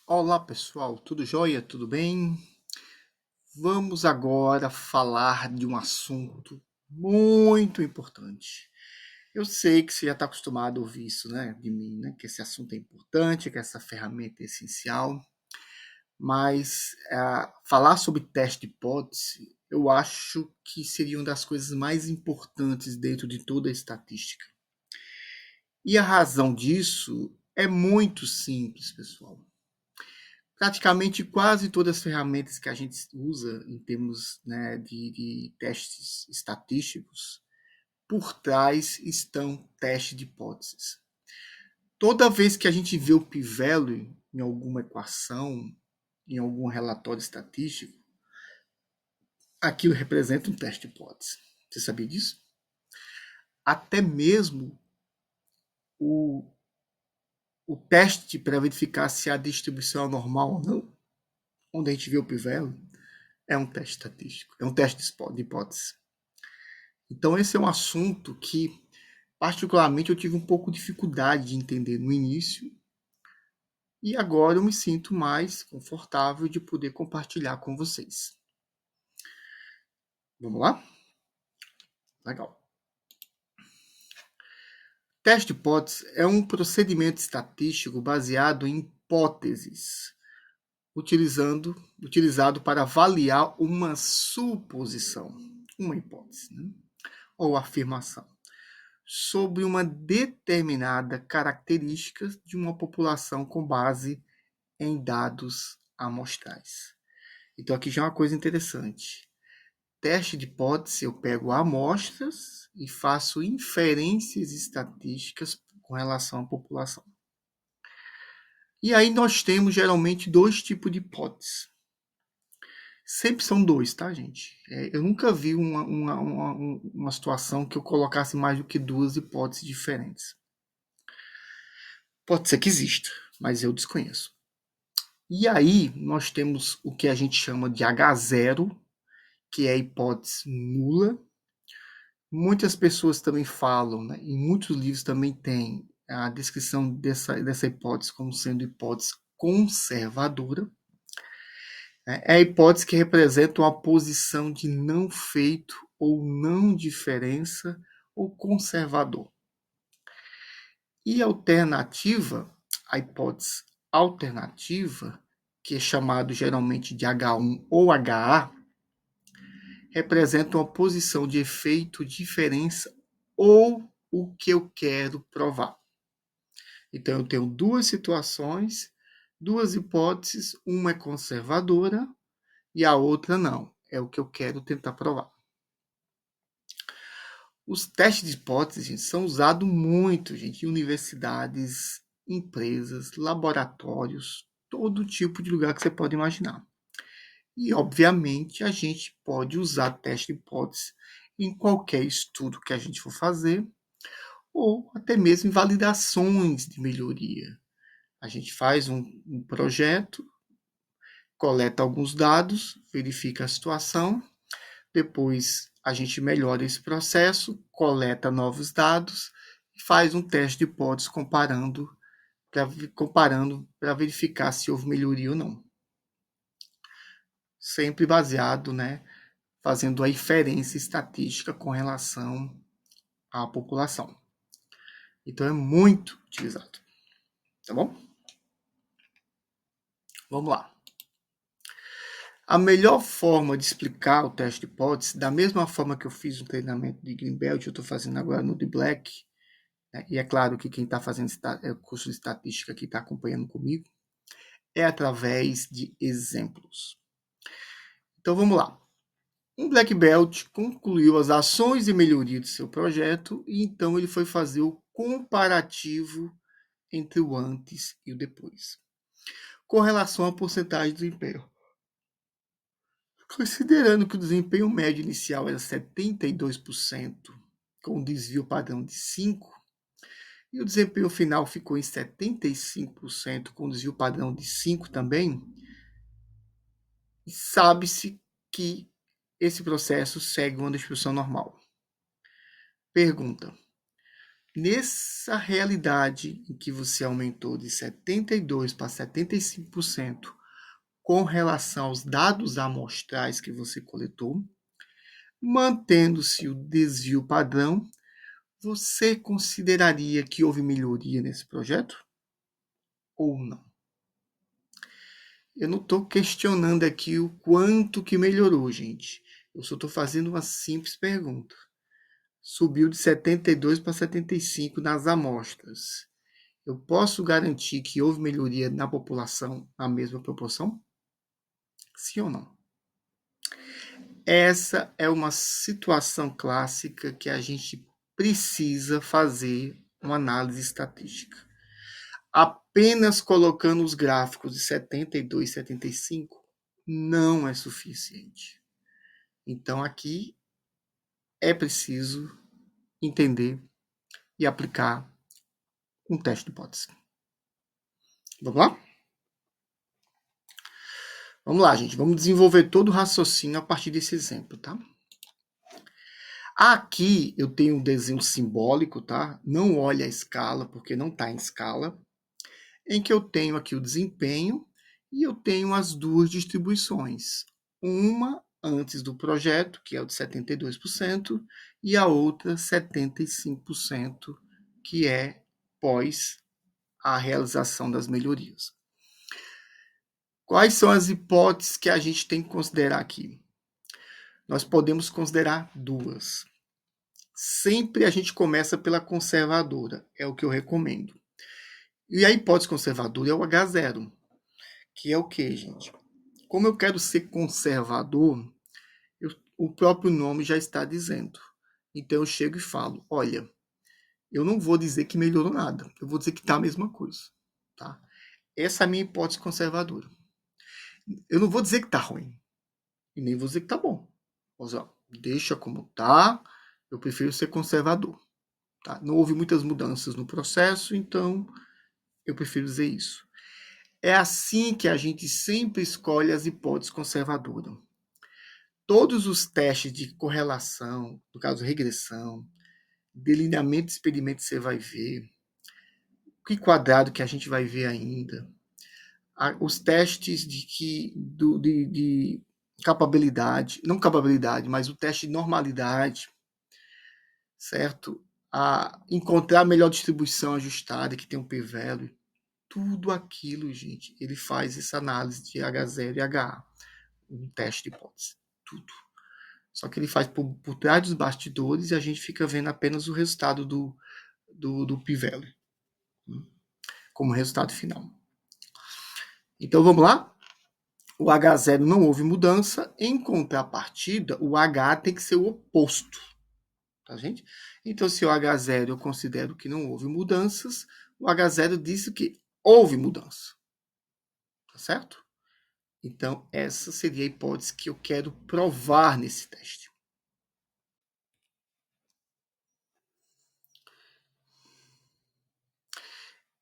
Olá pessoal, tudo jóia? Tudo bem? Vamos agora falar de um assunto muito importante. Eu sei que você já está acostumado a ouvir isso, né, de mim, né, que esse assunto é importante, que essa ferramenta é essencial, mas falar sobre teste de hipótese, eu acho que seria uma das coisas mais importantes dentro de toda a estatística. E a razão disso é muito simples, pessoal. Praticamente quase todas as ferramentas que a gente usa em termos, né, de testes estatísticos, por trás estão testes de hipóteses. Toda vez que a gente vê o p-value em alguma equação, em algum relatório estatístico, aquilo representa um teste de hipótese. Você sabia disso? Até mesmo o, o teste para verificar se a distribuição é normal ou não, onde a gente vê o p-value, é um teste estatístico, é um teste de hipótese. Então, esse é um assunto que, particularmente, eu tive um pouco de dificuldade de entender no início, e agora eu me sinto mais confortável de poder compartilhar com vocês. Vamos lá? Legal. Teste de hipótese é um procedimento estatístico baseado em hipóteses, utilizado para avaliar uma suposição, uma hipótese, né? Ou afirmação, sobre uma determinada característica de uma população com base em dados amostrais. Então, aqui já é uma coisa interessante. Teste de hipótese, eu pego amostras e faço inferências estatísticas com relação à população. E aí nós temos geralmente dois tipos de hipóteses. Sempre são dois, tá, gente? Eu nunca vi uma situação que eu colocasse mais do que duas hipóteses diferentes. Pode ser que exista, mas eu desconheço. E aí nós temos o que a gente chama de H0, que é a hipótese nula. Muitas pessoas também falam, né, em muitos livros também tem a descrição dessa hipótese como sendo hipótese conservadora. É a hipótese que representa uma posição de não feito ou não diferença ou conservador. E a alternativa, a hipótese alternativa, que é chamado geralmente de H1 ou HA, representa uma posição de efeito, diferença ou o que eu quero provar. Então, eu tenho duas situações, duas hipóteses, uma é conservadora e a outra não. É o que eu quero tentar provar. Os testes de hipótese, gente, são usados muito, gente, em universidades, empresas, laboratórios, todo tipo de lugar que você pode imaginar. E, obviamente, a gente pode usar teste de hipótese em qualquer estudo que a gente for fazer, ou até mesmo em validações de melhoria. A gente faz um projeto, coleta alguns dados, verifica a situação, depois a gente melhora esse processo, coleta novos dados e faz um teste de hipótese comparando para verificar se houve melhoria ou não. Sempre baseado, né, fazendo a inferência estatística com relação à população. Então é muito utilizado. Tá bom? Vamos lá. A melhor forma de explicar o teste de hipótese, da mesma forma que eu fiz o treinamento de Greenbelt, eu estou fazendo agora no de Black, né? E é claro que quem está fazendo o curso de estatística aqui está acompanhando comigo, é através de exemplos. Então vamos lá. Um Black Belt concluiu as ações de melhoria do seu projeto e então ele foi fazer o comparativo entre o antes e o depois, com relação à porcentagem de desempenho. Considerando que o desempenho médio inicial era 72%, com um desvio padrão de 5%, e o desempenho final ficou em 75%, com um desvio padrão de 5% também, sabe-se que esse processo segue uma distribuição normal. Pergunta: nessa realidade em que você aumentou de 72% para 75% com relação aos dados amostrais que você coletou, mantendo-se o desvio padrão, você consideraria que houve melhoria nesse projeto ou não? Eu não estou questionando aqui o quanto que melhorou, gente. Eu só estou fazendo uma simples pergunta. Subiu de 72 para 75 nas amostras. Eu posso garantir que houve melhoria na população na mesma proporção? Sim ou não? Essa é uma situação clássica que a gente precisa fazer uma análise estatística. Apenas colocando os gráficos de 72 e 75 não é suficiente. Então aqui é preciso entender e aplicar um teste de hipótese. Vamos lá? Vamos lá, gente. Vamos desenvolver todo o raciocínio a partir desse exemplo, tá? Aqui eu tenho um desenho simbólico, tá? Não olhe a escala, porque não está em escala. Em que eu tenho aqui o desempenho e eu tenho as duas distribuições. Uma antes do projeto, que é o de 72%, e a outra 75%, que é pós a realização das melhorias. Quais são as hipóteses que a gente tem que considerar aqui? Nós podemos considerar duas. Sempre a gente começa pela conservadora, é o que eu recomendo. E a hipótese conservadora é o H0, que é o que, gente? Como eu quero ser conservador, o próprio nome já está dizendo. Então eu chego e falo, olha, eu não vou dizer que melhorou nada, eu vou dizer que está a mesma coisa. Tá? Essa é a minha hipótese conservadora. Eu não vou dizer que está ruim, e nem vou dizer que está bom. Mas, ó, deixa como está, eu prefiro ser conservador. Tá? Não houve muitas mudanças no processo, então eu prefiro dizer isso. É assim que a gente sempre escolhe as hipóteses conservadoras. Todos os testes de correlação, no caso regressão, delineamento de experimento você vai ver, que quadrado que a gente vai ver ainda, os testes de capabilidade, não capabilidade, mas o teste de normalidade, certo? A encontrar a melhor distribuição ajustada, que tem um p-value, tudo aquilo, gente, ele faz essa análise de H0 e HA, um teste de hipótese, tudo. Só que ele faz por trás dos bastidores e a gente fica vendo apenas o resultado do p-value como resultado final. Então vamos lá? O H0 não houve mudança, em contrapartida, o H tem que ser o oposto. Tá, gente? Então, se o H0 eu considero que não houve mudanças, o H0 diz que houve mudança. Tá certo? Então, essa seria a hipótese que eu quero provar nesse teste.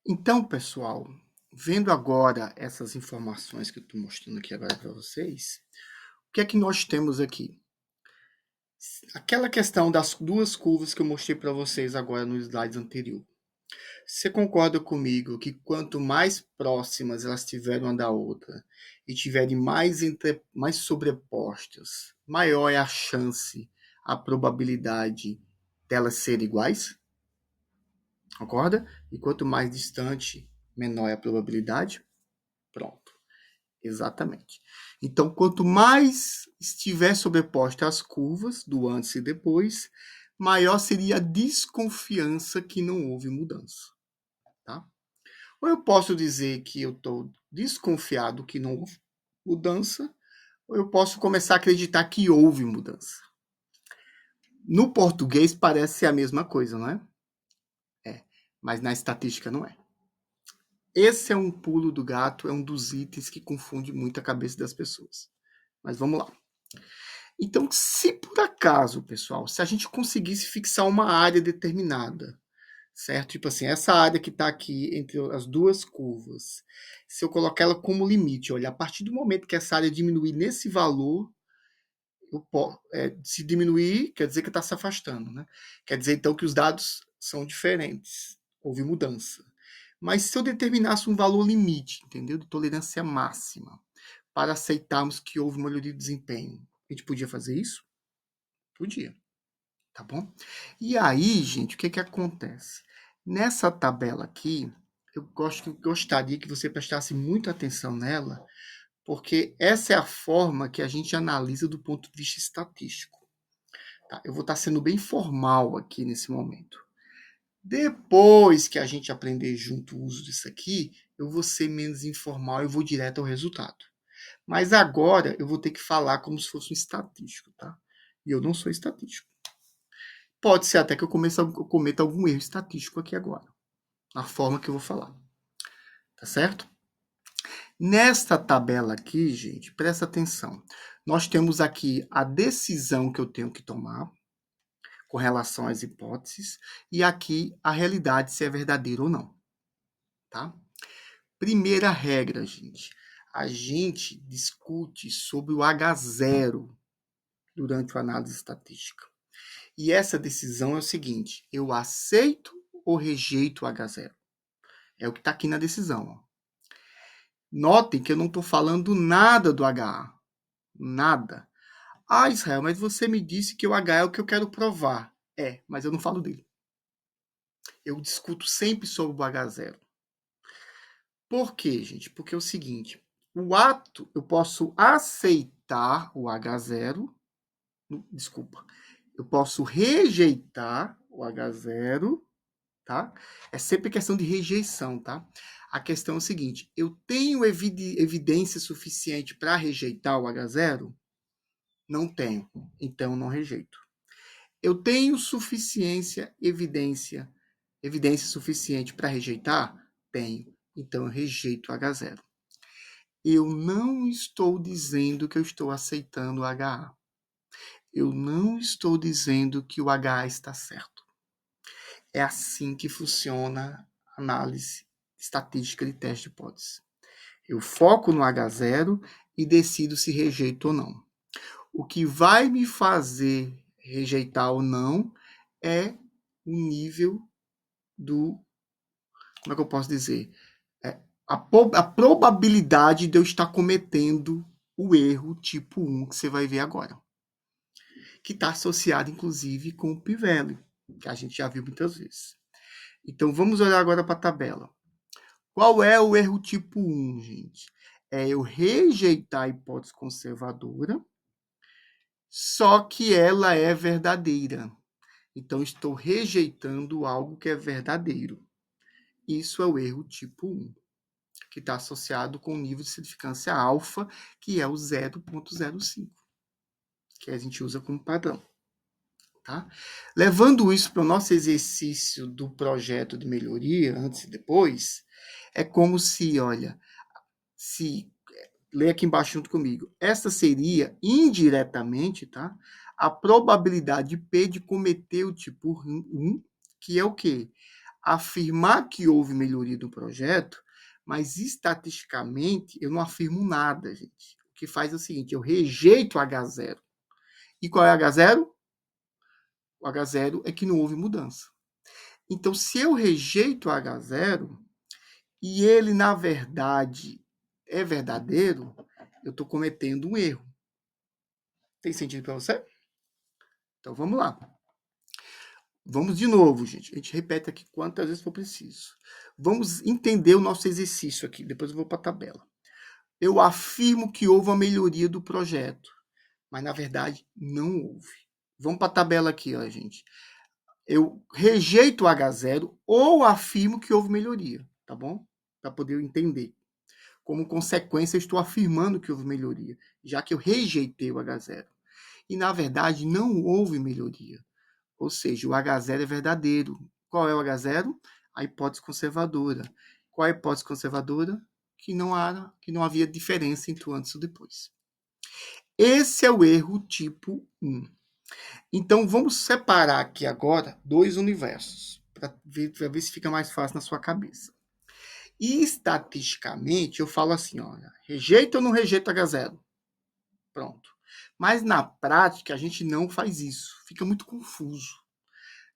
Então, pessoal, vendo agora essas informações que eu estou mostrando aqui agora para vocês, o que é que nós temos aqui? Aquela questão das duas curvas que eu mostrei para vocês agora no slide anterior. Você concorda comigo que quanto mais próximas elas tiverem uma da outra e tiverem mais sobrepostas, maior é a chance, a probabilidade delas serem iguais? Concorda? E quanto mais distante, menor é a probabilidade? Pronto. Exatamente. Então, quanto mais estiver sobreposta as curvas do antes e depois, maior seria a desconfiança que não houve mudança. Tá? Ou eu posso dizer que eu estou desconfiado que não houve mudança, ou eu posso começar a acreditar que houve mudança. No português parece ser a mesma coisa, não é? É, mas na estatística não é. Esse é um pulo do gato, é um dos itens que confunde muito a cabeça das pessoas. Mas vamos lá. Então, se por acaso, pessoal, se a gente conseguisse fixar uma área determinada, certo? Tipo assim, essa área que está aqui entre as duas curvas, se eu colocar ela como limite, olha, a partir do momento que essa área diminuir nesse valor, se diminuir, quer dizer que está se afastando, né? Quer dizer, então, que os dados são diferentes. Houve mudança. Mas se eu determinasse um valor limite, entendeu? De tolerância máxima, para aceitarmos que houve melhoria de desempenho, a gente podia fazer isso? Podia, tá bom? E aí, gente, o que acontece? Nessa tabela aqui, gostaria que você prestasse muita atenção nela, porque essa é a forma que a gente analisa do ponto de vista estatístico. Tá? Eu vou estar sendo bem formal aqui nesse momento. Depois que a gente aprender junto o uso disso aqui, eu vou ser menos informal e vou direto ao resultado. Mas agora eu vou ter que falar como se fosse um estatístico, tá? E eu não sou estatístico. Pode ser até que eu cometa algum erro estatístico aqui agora, na forma que eu vou falar. Tá certo? Nesta tabela aqui, gente, presta atenção. Nós temos aqui a decisão que eu tenho que tomar com relação às hipóteses e aqui a realidade, se é verdadeira ou não. Tá? Primeira regra, gente. A gente discute sobre o H0 durante a análise estatística. E essa decisão é o seguinte: eu aceito ou rejeito o H0? É o que está aqui na decisão. Ó. Notem que eu não estou falando nada do HA. Nada. Ah, Israel, mas você me disse que o H é o que eu quero provar. É, mas eu não falo dele. Eu discuto sempre sobre o H0. Por quê, gente? Porque é o seguinte, o ato, eu posso aceitar o H0, desculpa, eu posso rejeitar o H0, tá? É sempre questão de rejeição, tá? A questão é o seguinte, eu tenho evidência suficiente para rejeitar o H0? Não tenho, então não rejeito. Eu tenho evidência suficiente para rejeitar? Tenho, então eu rejeito o H0. Eu não estou dizendo que eu estou aceitando o HA. Eu não estou dizendo que o HA está certo. É assim que funciona a análise estatística de teste de hipótese. Eu foco no H0 e decido se rejeito ou não. O que vai me fazer rejeitar ou não é o nível do... Como é que eu posso dizer? A probabilidade de eu estar cometendo o erro tipo 1 que você vai ver agora. Que está associado, inclusive, com o p-value, que a gente já viu muitas vezes. Então, vamos olhar agora para a tabela. Qual é o erro tipo 1, gente? É eu rejeitar a hipótese conservadora, só que ela é verdadeira. Então, estou rejeitando algo que é verdadeiro. Isso é o erro tipo 1, que está associado com o nível de significância alfa, que é o 0,05, que a gente usa como padrão. Tá? Levando isso para o nosso exercício do projeto de melhoria, antes e depois, é como se, olha, lê aqui embaixo junto comigo, essa seria, indiretamente, tá? A probabilidade P de cometer o tipo 1, que é o quê? Afirmar que houve melhoria do projeto, mas estatisticamente eu não afirmo nada, gente. O que faz é o seguinte, eu rejeito o H0. E qual é H0? O H0 é que não houve mudança. Então, se eu rejeito o H0 e ele, na verdade, é verdadeiro, eu estou cometendo um erro. Tem sentido para você? Então, vamos lá. Vamos de novo, gente. A gente repete aqui quantas vezes for preciso. Vamos entender o nosso exercício aqui. Depois eu vou para a tabela. Eu afirmo que houve uma melhoria do projeto, mas, na verdade, não houve. Vamos para a tabela aqui, ó, gente. Eu rejeito o H0 ou afirmo que houve melhoria, tá bom? Para poder entender. Como consequência, eu estou afirmando que houve melhoria, já que eu rejeitei o H0. E, na verdade, não houve melhoria. Ou seja, o H0 é verdadeiro. Qual é o H0? A hipótese conservadora. Qual é a hipótese conservadora? Que não havia diferença entre o antes e o depois. Esse é o erro tipo 1. Então, vamos separar aqui agora dois universos, para ver se fica mais fácil na sua cabeça. E, estatisticamente, eu falo assim, olha, rejeita ou não rejeita H0? Pronto. Mas, na prática, a gente não faz isso. Fica muito confuso.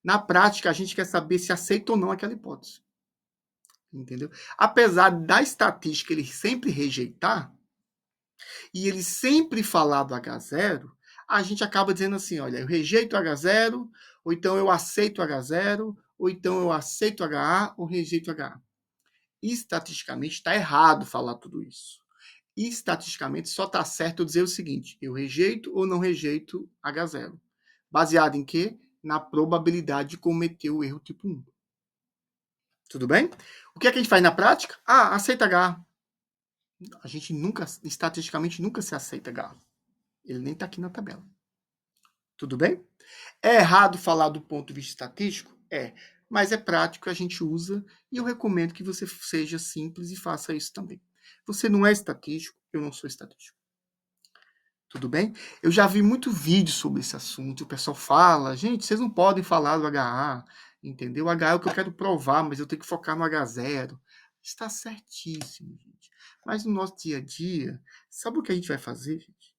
Na prática, a gente quer saber se aceita ou não aquela hipótese. Entendeu? Apesar da estatística ele sempre rejeitar, e ele sempre falar do H0, a gente acaba dizendo assim, olha, eu rejeito o H0, ou então eu aceito o H0, ou então eu aceito o HA, ou rejeito o HA. Estatisticamente está errado falar tudo isso. Estatisticamente só está certo eu dizer o seguinte, eu rejeito ou não rejeito H0. Baseado em quê? Na probabilidade de cometer o erro tipo 1. Tudo bem? O que é que a gente faz na prática? Ah, aceita H. A gente nunca, estatisticamente, nunca se aceita H. Ele nem está aqui na tabela. Tudo bem? É errado falar do ponto de vista estatístico? É. Mas é prático, a gente usa e eu recomendo que você seja simples e faça isso também. Você não é estatístico, eu não sou estatístico. Tudo bem? Eu já vi muito vídeo sobre esse assunto. O pessoal fala, gente, vocês não podem falar do HA, entendeu? O HA é o que eu quero provar, mas eu tenho que focar no H0. Está certíssimo, gente. Mas no nosso dia a dia, sabe o que a gente vai fazer, gente?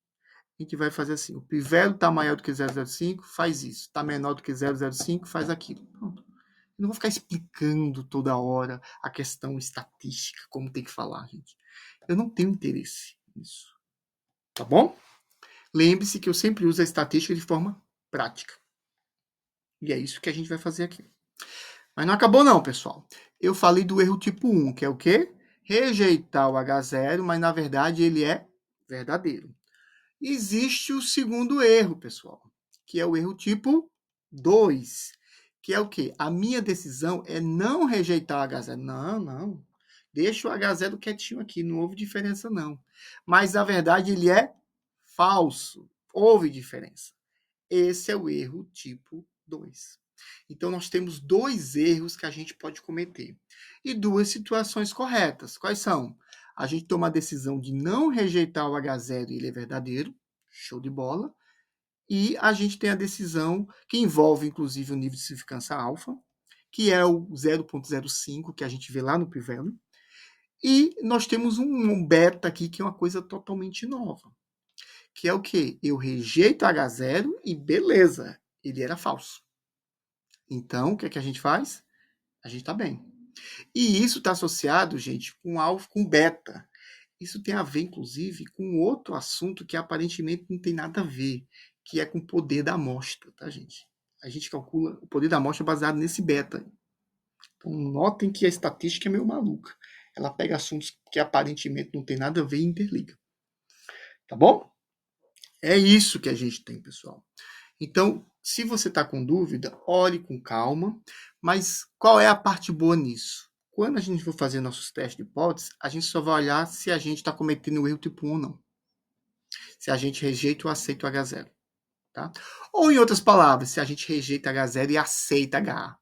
A gente vai fazer assim, o pivelo está maior do que 0,05, faz isso. Está menor do que 0,05, faz aquilo. Pronto. Eu não vou ficar explicando toda hora a questão estatística, como tem que falar, gente. Eu não tenho interesse nisso. Tá bom? Lembre-se que eu sempre uso a estatística de forma prática. E é isso que a gente vai fazer aqui. Mas não acabou não, pessoal. Eu falei do erro tipo 1, que é o quê? Rejeitar o H0, mas na verdade ele é verdadeiro. Existe o segundo erro, pessoal, que é o erro tipo 2, que é o quê? A minha decisão é não rejeitar o H0. Não. Deixa o H0 quietinho aqui, não houve diferença não. Mas, na verdade, ele é falso. Houve diferença. Esse é o erro tipo 2. Então, nós temos dois erros que a gente pode cometer e duas situações corretas. Quais são? A gente toma a decisão de não rejeitar o H0 e ele é verdadeiro, show de bola. E a gente tem a decisão que envolve, inclusive, o nível de significância alfa, que é o 0,05, que a gente vê lá no P-value. E nós temos um beta aqui, que é uma coisa totalmente nova. Que é o quê? Eu rejeito H0 e beleza, ele era falso. Então, o que é que a gente faz? A gente está bem. E isso está associado, gente, com alfa, com beta. Isso tem a ver, inclusive, com outro assunto que aparentemente não tem nada a ver, que é com o poder da amostra, tá, gente? A gente calcula o poder da amostra baseado nesse beta. Então, notem que a estatística é meio maluca. Ela pega assuntos que aparentemente não tem nada a ver e interliga. Tá bom? É isso que a gente tem, pessoal. Então, se você está com dúvida, olhe com calma. Mas qual é a parte boa nisso? Quando a gente for fazer nossos testes de hipótese, a gente só vai olhar se a gente está cometendo o erro tipo 1 ou não. Se a gente rejeita ou aceita o H0. Tá? Ou, em outras palavras, se a gente rejeita H0 e aceita HA.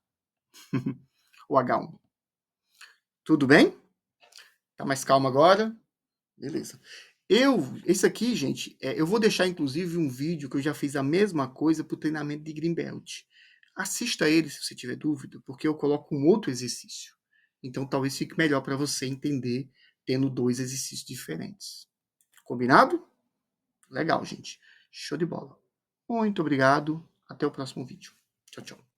o H1. Tudo bem? Tá mais calmo agora? Beleza. Esse aqui, gente, eu vou deixar inclusive um vídeo que eu já fiz a mesma coisa para o treinamento de Greenbelt. Assista ele se você tiver dúvida, porque eu coloco um outro exercício. Então talvez fique melhor para você entender tendo dois exercícios diferentes. Combinado? Legal, gente. Show de bola. Muito obrigado. Até o próximo vídeo. Tchau, tchau.